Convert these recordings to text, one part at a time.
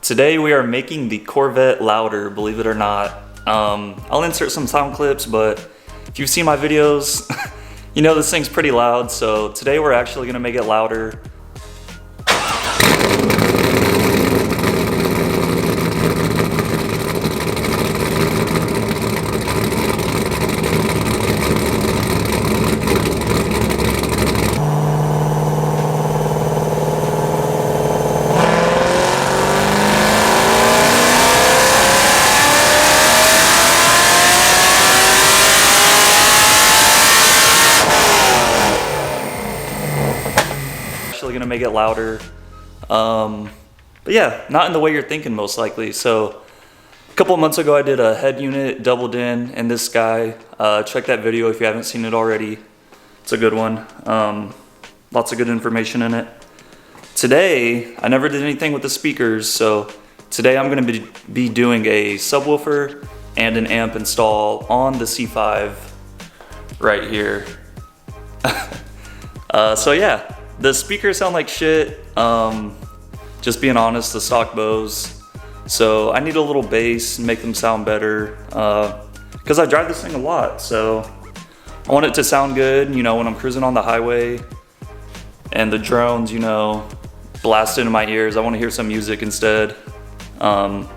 Today we are making the Corvette louder, believe it or not. I'll insert some sound clips, but if you've seen my videos, you know this thing's pretty loud, so today we're actually gonna make it louder. Gonna make it louder, but yeah, not in the way you're thinking most likely. So a couple of months ago I did a head unit doubled in, and this guy, check that video if you haven't seen it already. It's a good one. Lots of good information in it. Today I never did anything with the speakers, so today I'm gonna be doing a subwoofer and an amp install on the C5 right here. So yeah, the speakers sound like shit, just being honest, the stock Bose. So I need a little bass and make them sound better, because I drive this thing a lot, so I want it to sound good, you know, when I'm cruising on the highway and the drones, you know, blast into my ears. I want to hear some music instead. So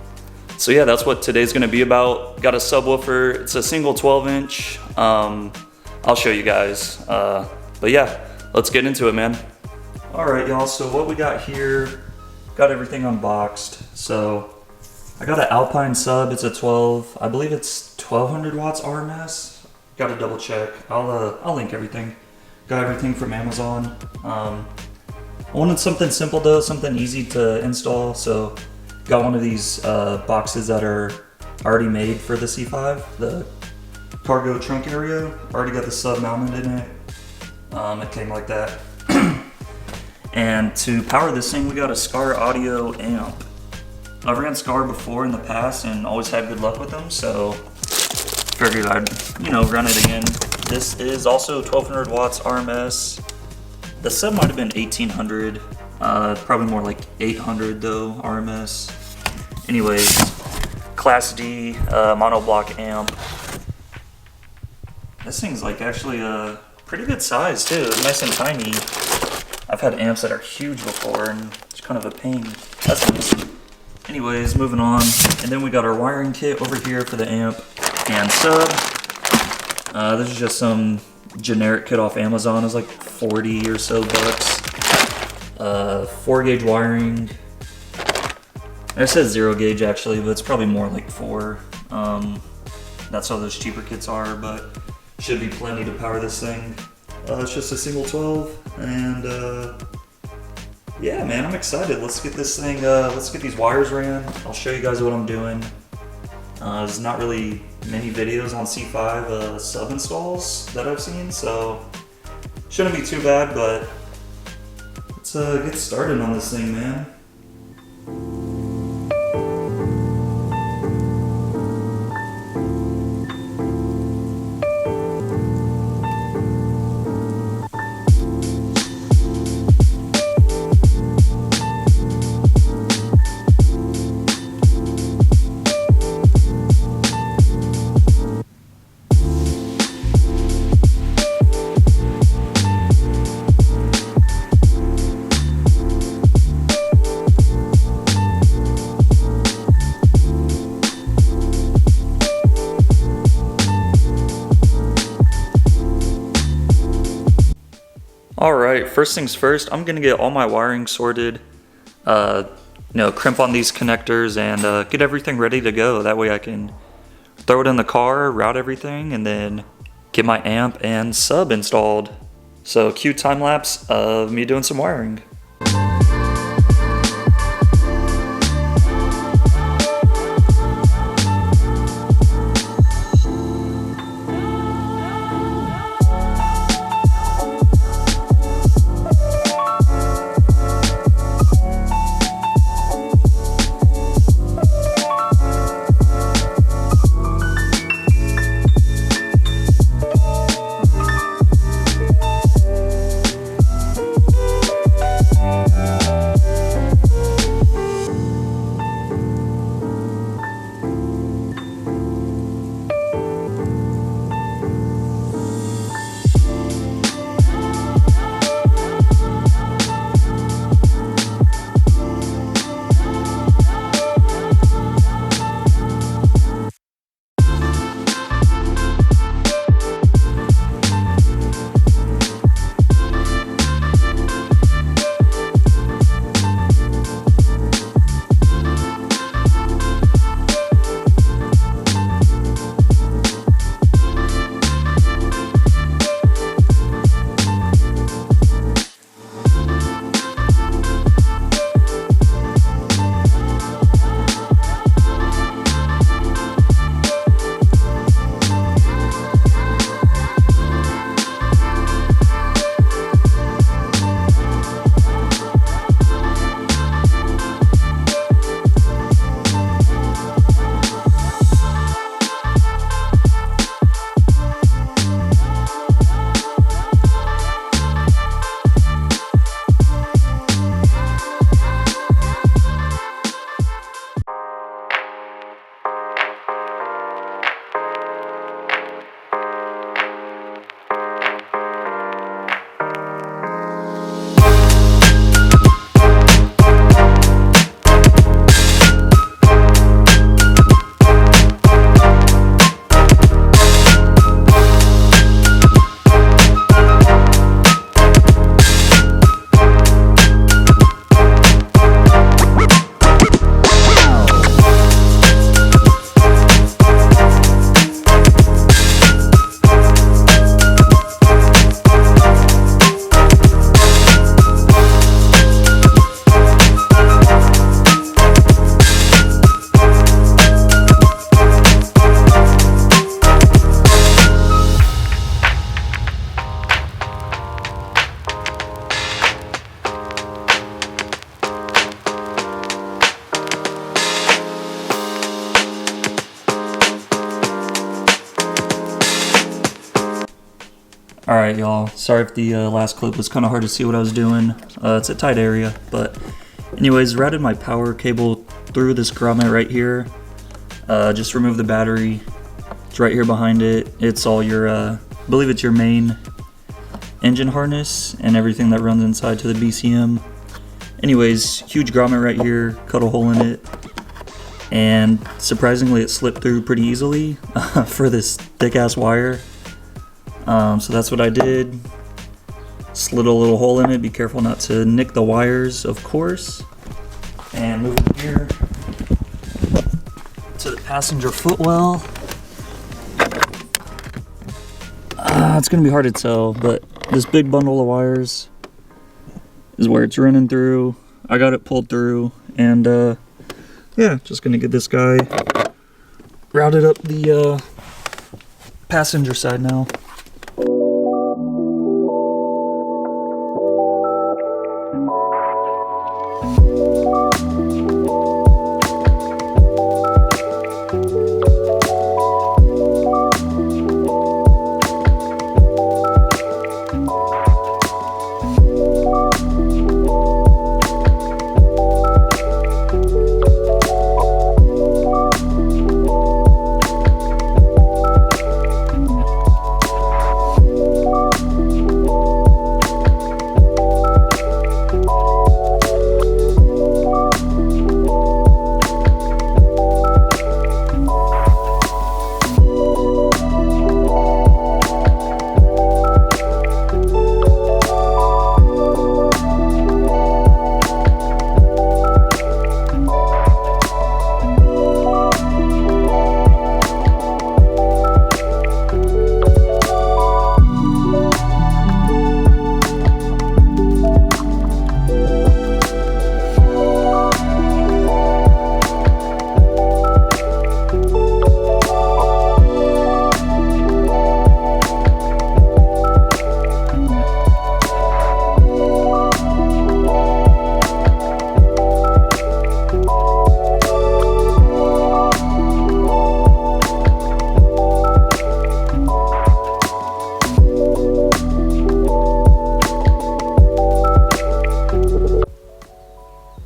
yeah, that's what today's gonna be about. Got a subwoofer, it's a single 12-inch. I'll show you guys, but yeah, let's get into it, man. All right, y'all, so what we got here, got everything unboxed. So I got an Alpine sub, it's a 12, I believe it's 1200 watts RMS. Got to double check, I'll link everything. Got everything from Amazon. I wanted something simple though, something easy to install, so got one of these boxes that are already made for the C5, the cargo trunk area. Already got the sub mounted in it. It came like that. And to power this thing, we got a Skar audio amp. I've ran Skar before in the past and always had good luck with them, so figured I'd, you know, run it again. This is also 1200 watts RMS. The sub might have been 1800, probably more like 800 though, RMS. Anyways, Class D monoblock amp. This thing's like actually a pretty good size too, it's nice and tiny. I've had amps that are huge before and it's kind of a pain. That's nice. Anyways, moving on. And then we got our wiring kit over here for the amp and sub. This is just some generic kit off Amazon. It's like 40 or so bucks. 4-gauge wiring. It says 0 gauge actually, but it's probably more like 4. That's how those cheaper kits are, but should be plenty to power this thing. It's just a single 12, and yeah, man, I'm excited. Let's get this thing, let's get these wires ran. I'll show you guys what I'm doing. There's not really many videos on C5 sub installs that I've seen, so shouldn't be too bad, but let's get started on this thing, man. Alright, first things first, I'm gonna get all my wiring sorted, you know, crimp on these connectors and get everything ready to go. That way I can throw it in the car, route everything, and then get my amp and sub installed. So cue time lapse of me doing some wiring. Alright, y'all. Sorry if the last clip was kind of hard to see what I was doing. It's a tight area, but anyways, routed my power cable through this grommet right here. Just remove the battery. It's right here behind it. It's all your, I believe it's your main engine harness and everything that runs inside to the BCM. Anyways, huge grommet right here, cut a hole in it, and surprisingly it slipped through pretty easily for this thick ass wire. So that's what I did. Slid a little hole in it. Be careful not to nick the wires, of course. And move it here to the passenger footwell. It's gonna be hard to tell, but this big bundle of wires is where it's running through. I got it pulled through, and yeah, just gonna get this guy routed up the passenger side now.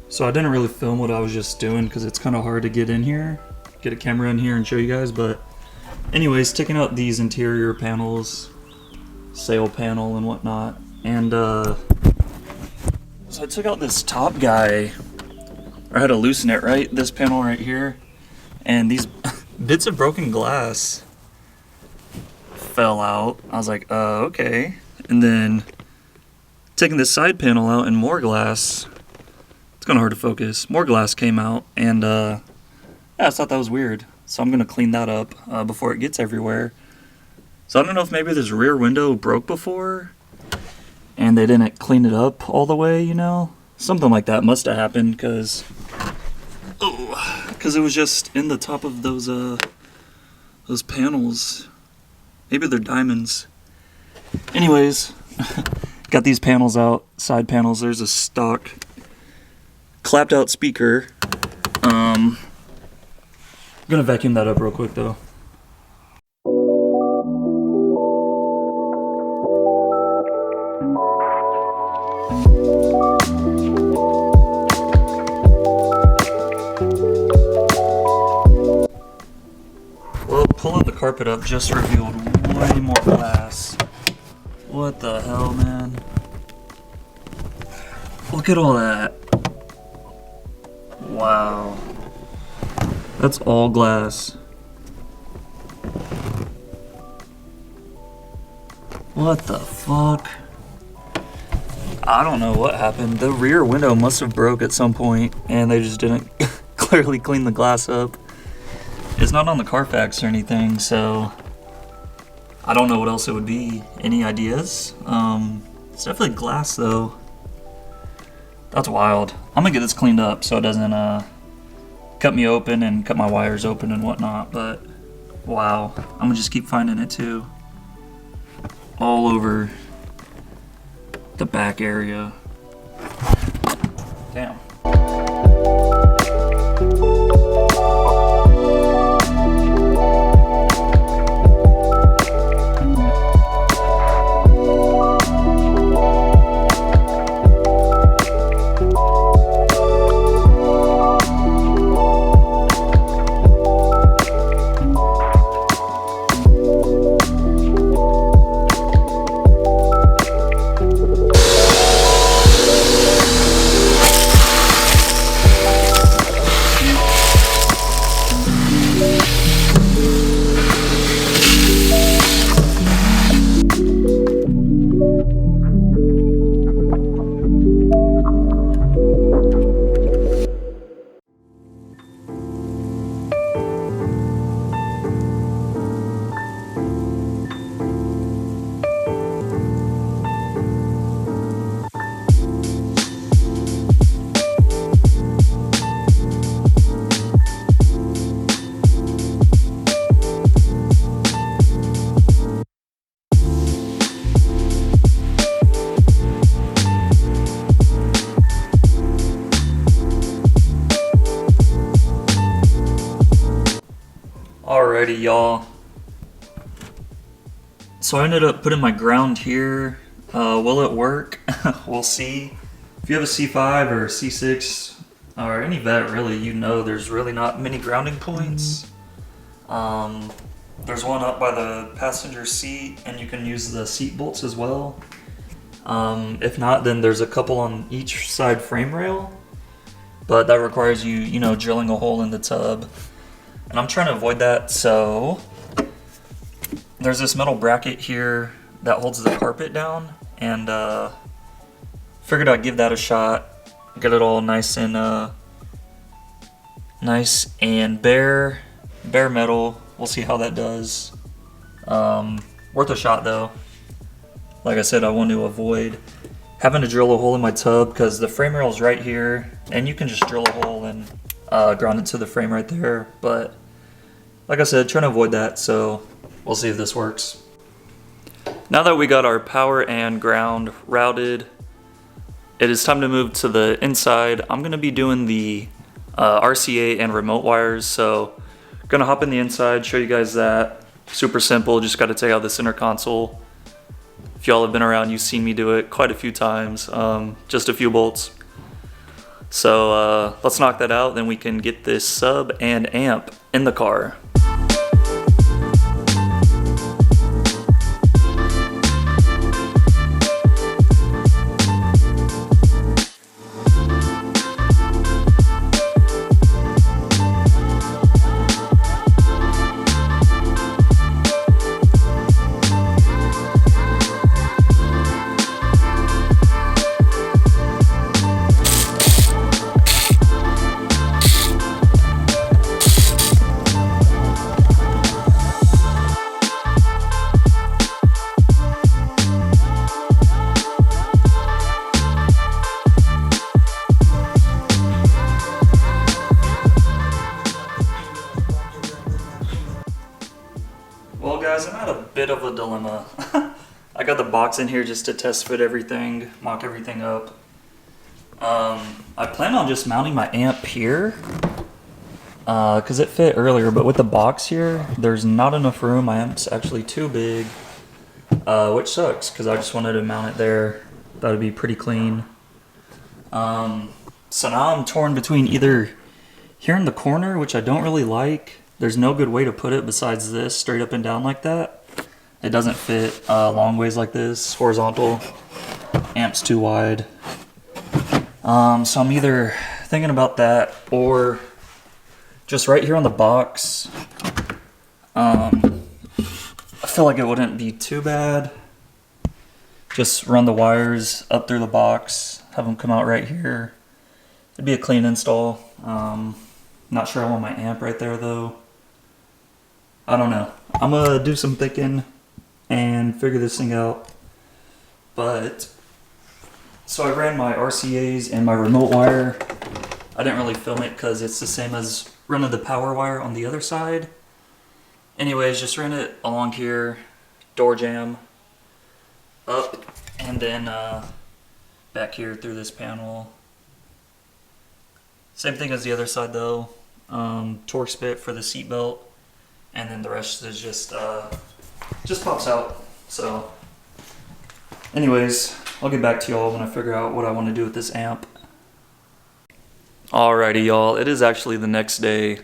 So I didn't really film what I was just doing because it's kind of hard to get in here, get a camera in here and show you guys, but anyways, taking out these interior panels, sail panel and whatnot, and so I took out this top guy, or I had to loosen it, right? This panel right here, and these bits of broken glass fell out. I was like, okay. And then taking this side panel out and more glass, it's kind of hard to focus. More glass came out, and yeah, I thought that was weird. So I'm gonna clean that up before it gets everywhere. So I don't know if maybe this rear window broke before, and they didn't clean it up all the way, you know? Something like that must have happened, because it was just in the top of those panels. Maybe they're diamonds. Anyways, got these panels out, side panels. There's a stock clapped out speaker. I'm gonna vacuum that up real quick though. Well, pulling the carpet up just revealed way more glass. What the hell, man? Look at all that. Wow. That's all glass. What the fuck? I don't know what happened. The rear window must have broke at some point and they just didn't clearly clean the glass up. It's not on the Carfax or anything, so I don't know what else it would be. Any ideas? It's definitely glass though. That's wild. I'm gonna get this cleaned up so it doesn't cut me open and cut my wires open and whatnot, but wow. I'm gonna just keep finding it too. All over the back area. Damn. Alrighty, y'all. So I ended up putting my ground here. Will it work? We'll see. If you have a C5 or a C6 or any vet, really, you know there's really not many grounding points. There's one up by the passenger seat, and you can use the seat bolts as well. If not, then there's a couple on each side frame rail, but that requires you know, drilling a hole in the tub. And I'm trying to avoid that, so there's this metal bracket here that holds the carpet down, and figured I'd give that a shot. Get it all nice and bare metal. We'll see how that does. Worth a shot though. Like I said, I want to avoid having to drill a hole in my tub because the frame rail is right here, and you can just drill a hole and ground it to the frame right there. But like I said, trying to avoid that, so we'll see if this works. Now that we got our power and ground routed, it is time to move to the inside. I'm going to be doing the RCA and remote wires, so I'm going to hop in the inside, show you guys that. Super simple, just got to take out the center console. If y'all have been around, you've seen me do it quite a few times, just a few bolts. So let's knock that out, then we can get this sub and amp in the car. Well guys, I'm at a bit of a dilemma. I got the box in here just to test fit everything, mock everything up. I plan on just mounting my amp here, because it fit earlier, but with the box here, there's not enough room. My amp's actually too big, which sucks, because I just wanted to mount it there. That would be pretty clean. So now I'm torn between either here in the corner, which I don't really like. There's no good way to put it besides this, straight up and down like that. It doesn't fit long ways like this, horizontal. Amp's too wide. So I'm either thinking about that or just right here on the box. I feel like it wouldn't be too bad. Just run the wires up through the box, have them come out right here. It'd be a clean install. Not sure I want my amp right there though. I don't know. I'm gonna do some thinking and figure this thing out. But so I ran my RCAs and my remote wire. I didn't really film it because it's the same as running the power wire on the other side. Anyways, just ran it along here, door jamb, up, and then back here through this panel. Same thing as the other side though. Torx bit for the seat belt, and then the rest is just pops out. So anyways, I'll get back to y'all when I figure out what I want to do with this amp. Alrighty y'all, it is actually the next day,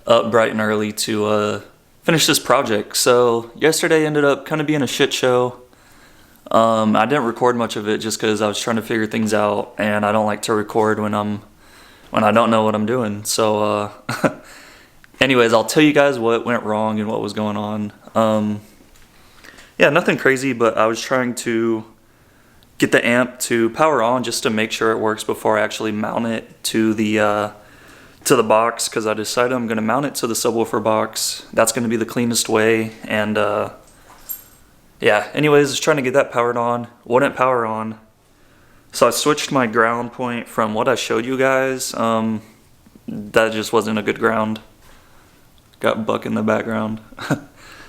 up bright and early to finish this project. So yesterday ended up kind of being a shit show. I didn't record much of it just because I was trying to figure things out, and I don't like to record when I don't know what I'm doing. So anyways, I'll tell you guys what went wrong and what was going on. Yeah, nothing crazy, but I was trying to get the amp to power on just to make sure it works before I actually mount it to the box, because I decided I'm going to mount it to the subwoofer box. That's going to be the cleanest way. And yeah, anyways, just trying to get that powered on. Wouldn't power on. So I switched my ground point from what I showed you guys. That just wasn't a good ground. Got Buck in the background.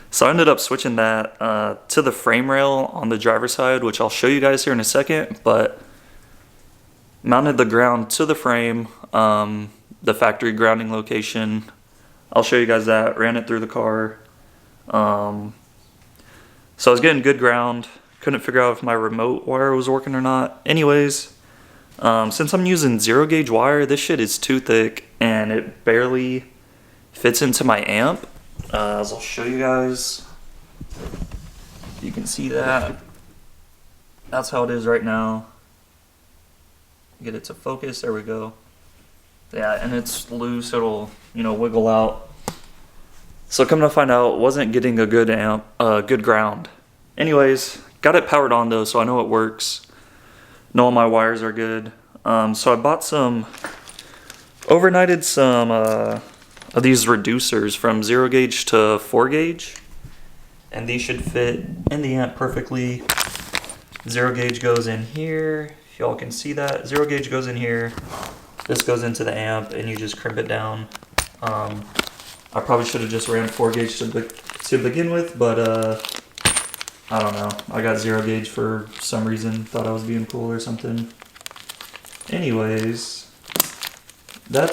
So I ended up switching that to the frame rail on the driver's side, which I'll show you guys here in a second, but mounted the ground to the frame, the factory grounding location, I'll show you guys that. Ran it through the car. So I was getting good ground. Couldn't figure out if my remote wire was working or not. Anyways, since I'm using 0 gauge wire, this shit is too thick and it barely fits into my amp. As I'll show you guys. You can see that. That's how it is right now. Get it to focus. There we go. Yeah, and it's loose. It'll, wiggle out. So come to find out, wasn't getting a good good ground. Anyways, got it powered on though, so I know it works. Know all my wires are good. So I bought overnighted some of these reducers from 0 gauge to 4 gauge. And these should fit in the amp perfectly. 0 gauge goes in here. If y'all can see that, 0 gauge goes in here. This goes into the amp and you just crimp it down. I probably should have just ran 4 gauge to begin with, but I don't know. I got 0 gauge for some reason. Thought I was being cool or something. Anyways, that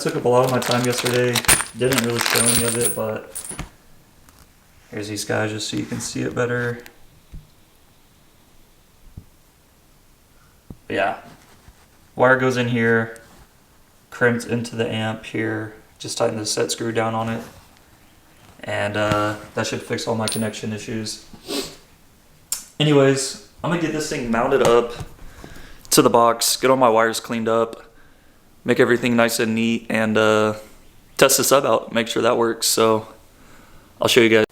took up a lot of my time yesterday. Didn't really show any of it, but here's these guys just so you can see it better. Yeah, wire goes in here, crimped into the amp here. Just tighten the set screw down on it, and that should fix all my connection issues. Anyways, I'm gonna get this thing mounted up to the box, get all my wires cleaned up, make everything nice and neat, and test the sub out, make sure that works. So I'll show you guys.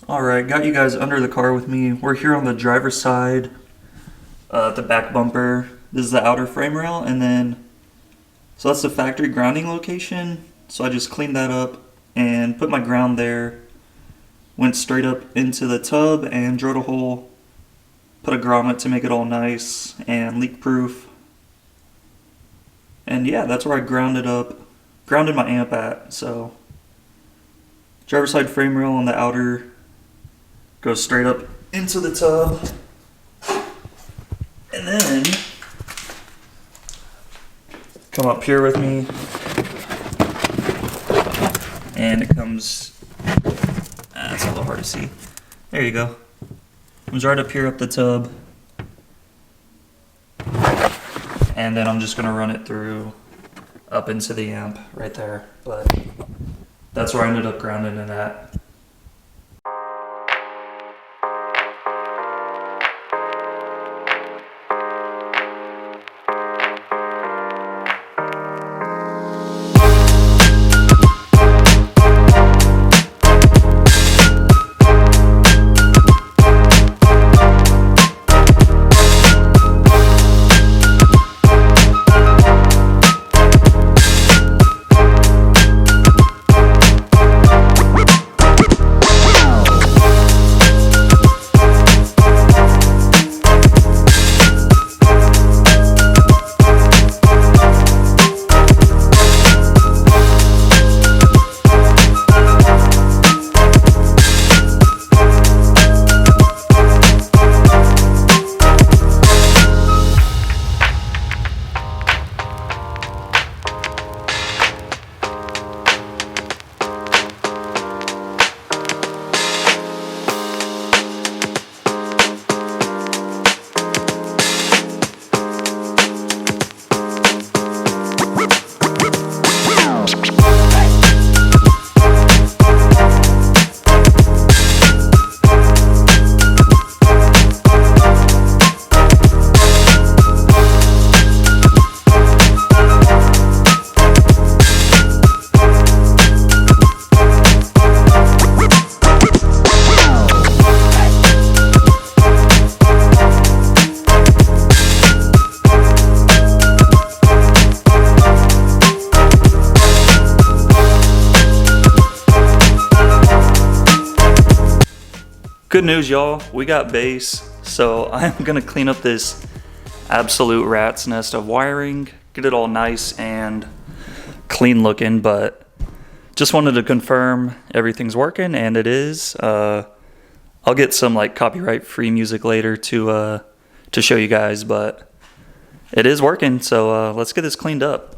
Alright, got you guys under the car with me. We're here on the driver's side, the back bumper. This is the outer frame rail, and then, so that's the factory grounding location. So I just cleaned that up and put my ground there. Went straight up into the tub and drilled a hole. Put a grommet to make it all nice and leak proof. And yeah, that's where I grounded my amp at. So driver's side frame rail on the outer goes straight up into the tub. And then come up here with me. And it comes, it's a little hard to see. There you go. Comes right up here up the tub. And then I'm just gonna run it through up into the amp right there. But that's where I ended up grounding it at. Good news, y'all, we got bass, so I'm gonna clean up this absolute rat's nest of wiring, get it all nice and clean looking, but just wanted to confirm everything's working, and it is. I'll get some like copyright free music later to show you guys, but it is working, so let's get this cleaned up.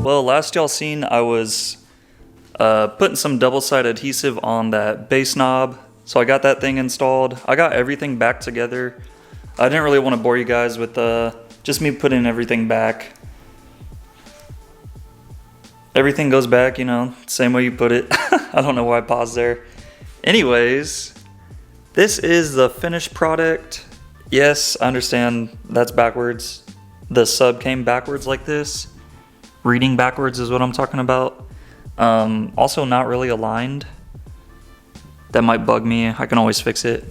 Well, last y'all seen, I was putting some double-sided adhesive on that bass knob. So I got that thing installed. I got everything back together. I didn't really want to bore you guys with just me putting everything back. Everything goes back, you know, same way you put it. I don't know why I paused there. Anyways, this is the finished product. Yes, I understand that's backwards. The sub came backwards like this. Reading backwards is what I'm talking about. Also not really aligned. That might bug me. I can always fix it.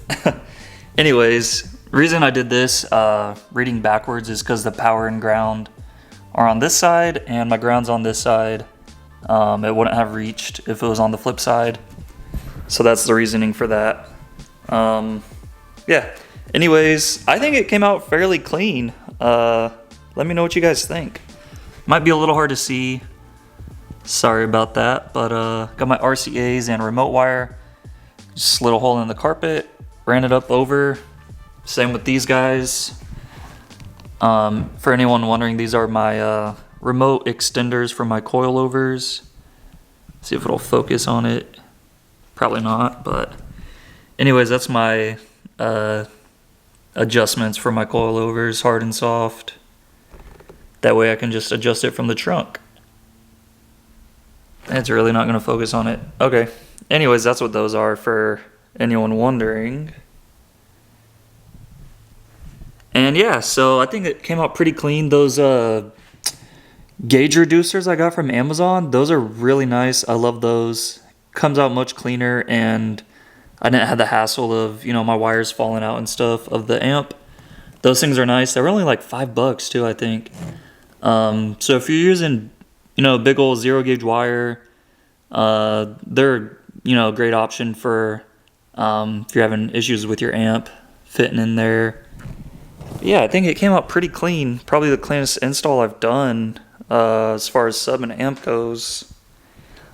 Anyways, reason I did this reading backwards is because the power and ground are on this side and my ground's on this side. It wouldn't have reached if it was on the flip side. So that's the reasoning for that. Yeah. Anyways, I think it came out fairly clean. Let me know what you guys think. Might be a little hard to see. Sorry about that, but got my RCAs and remote wire. Just slid a hole in the carpet, ran it up over. Same with these guys. For anyone wondering, these are my remote extenders for my coilovers. See if it'll focus on it. Probably not, but anyways, that's my adjustments for my coilovers, hard and soft. That way I can just adjust it from the trunk. It's really not gonna focus on it. Okay. Anyways, that's what those are for anyone wondering. And yeah, so I think it came out pretty clean. Those gauge reducers I got from Amazon, those are really nice. I love those. Comes out much cleaner, and I didn't have the hassle of, you know, my wires falling out and stuff of the amp. Those things are nice. They were only like $5 too, I think. So if you're using, you know, big old 0 gauge wire, they're, you know, a great option for if you're having issues with your amp fitting in there. Yeah, I think it came out pretty clean. Probably the cleanest install I've done as far as sub and amp goes.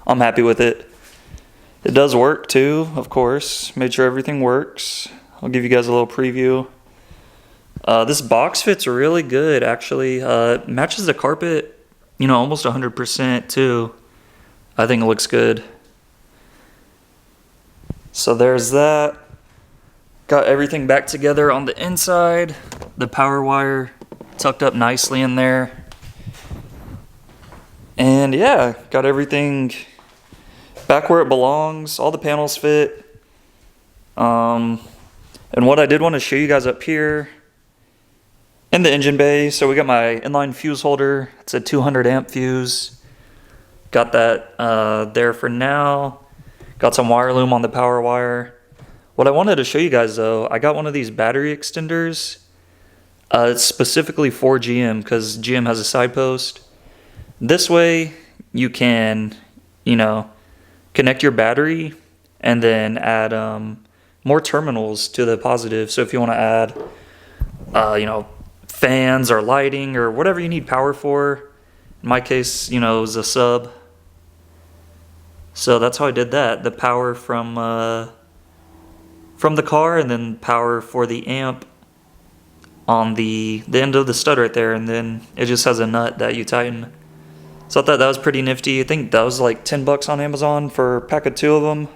I'm happy with it. It does work too, of course. Made sure everything works. I'll give you guys a little preview. This box fits really good, actually. It matches the carpet, you know, almost 100% too. I think it looks good. So there's that. Got everything back together on the inside. The power wire tucked up nicely in there. And yeah, got everything back where it belongs. All the panels fit. And what I did want to show you guys up here in the engine bay. So we got my inline fuse holder. It's a 200 amp fuse. Got that there for now. Got some wire loom on the power wire. What I wanted to show you guys though, I got one of these battery extenders. It's specifically for GM because GM has a side post. This way you can, you know, connect your battery and then add more terminals to the positive. So if you want to add, you know, fans or lighting or whatever you need power for. In my case, you know, it was a sub. So that's how I did that. The power from the car, and then power for the amp on the end of the stud right there, and then it just has a nut that you tighten. So I thought that was pretty nifty. I think that was like $10 on Amazon for a pack of 2 of them.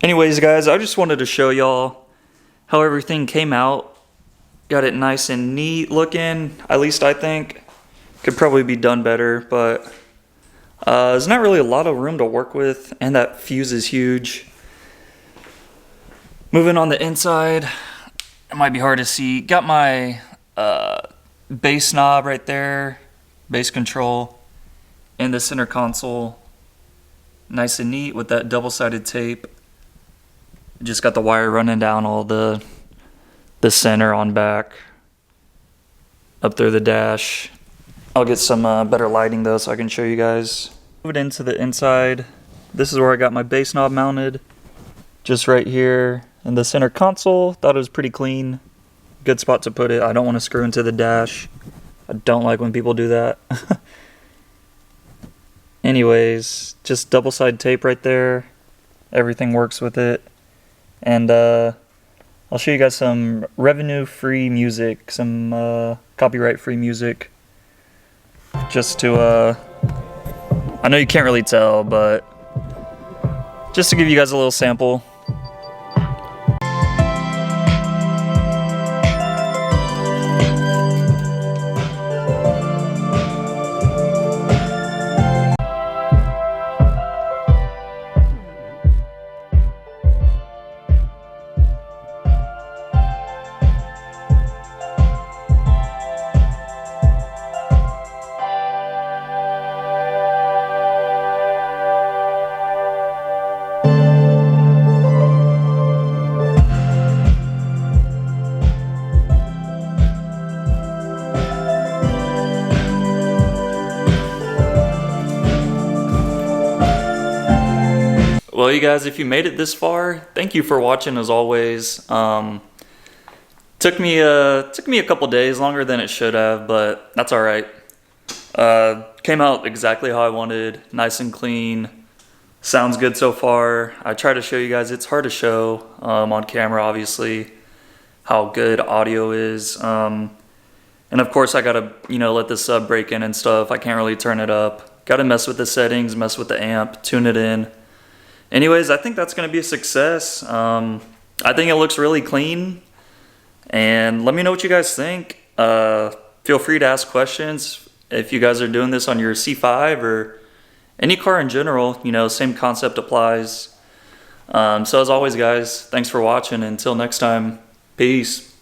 Anyways, guys, I just wanted to show y'all how everything came out. Got it nice and neat looking, at least I think. Could probably be done better, but there's not really a lot of room to work with, and that fuse is huge. Moving on the inside, it might be hard to see. Got my bass knob right there, bass control, and the center console. Nice and neat with that double-sided tape. Just got the wire running down all the center on back. Up through the dash. I'll get some better lighting though so I can show you guys. Move it into the inside. This is where I got my bass knob mounted. Just right here. And the center console, thought it was pretty clean. Good spot to put it. I don't want to screw into the dash. I don't like when people do that. Anyways, just double side tape right there. Everything works with it. And I'll show you guys some revenue-free music, some copyright-free music. Just to, I know you can't really tell, but just to give you guys a little sample. Well, you guys, if you made it this far, thank you for watching as always. Took me a couple days, longer than it should have, but that's all right. Came out exactly how I wanted, nice and clean. Sounds good so far. I try to show you guys. It's hard to show on camera, obviously, how good audio is. And of course, I gotta, you know, let the sub break in and stuff. I can't really turn it up. Gotta mess with the settings, mess with the amp, tune it in. Anyways, I think that's going to be a success. I think it looks really clean. And let me know what you guys think. Feel free to ask questions if you guys are doing this on your C5 or any car in general, you know, same concept applies. So as always, guys, thanks for watching. Until next time, peace.